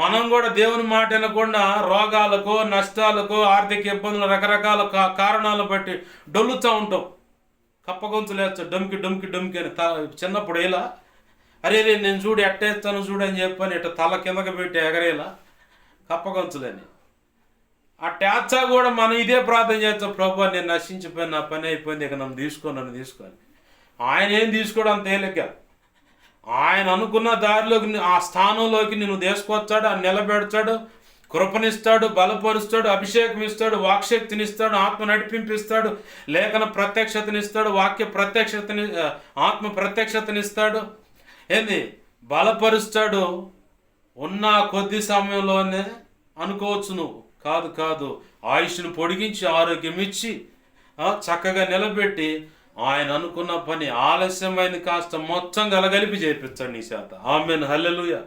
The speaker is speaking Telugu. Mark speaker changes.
Speaker 1: మనం కూడా దేవుని మాట వినకుండా రోగాలకు, నష్టాలకు, ఆర్థిక ఇబ్బందులు, రకరకాల కారణాలను బట్టి డొల్లుతూ ఉంటాం. కప్పగొంతులేస్తా డొమ్కి డొమ్కి డొమ్కి అని చిన్నప్పుడు ఇలా అరే నేను చూడు ఎట్టేస్తాను చూడు అని చెప్పని ఇట్లా తల కిందకి పెట్టి ఎగరేలా కప్పగొంతులని ఆ ట్యాచా కూడా మనం ఇదే ప్రార్థన చేస్తాం, ప్రభు నేను నశించిపోయిన, నా పని అయిపోయింది, ఇక నన్ను తీసుకొని. ఆయన ఏం తీసుకోవడం అంత తేలిక. ఆయన అనుకున్న దారిలోకి, ఆ స్థానంలోకి నిన్ను తీసుకొచ్చాడు, ఆయన నిలబెడతాడు, కృపనిస్తాడు, బలపరుస్తాడు, అభిషేకం ఇస్తాడు, వాక్శక్తినిస్తాడు, ఆత్మ నడిపింపిస్తాడు, లేఖన ప్రత్యక్షతనిస్తాడు, వాక్య ప్రత్యక్షతని, ఆత్మ ప్రత్యక్షతనిస్తాడు, ఏంది బలపరుస్తాడు. ఉన్న కొద్ది సమయంలోనే అనుకోవచ్చు నువ్వు, కాదు ఆయుష్ను పొడిగించి ఆరోగ్యం ఇచ్చి చక్కగా నిలబెట్టి ఆయన అనుకున్న పని ఆలస్యమైంది కాస్త మొత్తం గలగలిపి చేపిస్తాడు నీ చేత. ఆమెన్, హల్లెలూయా.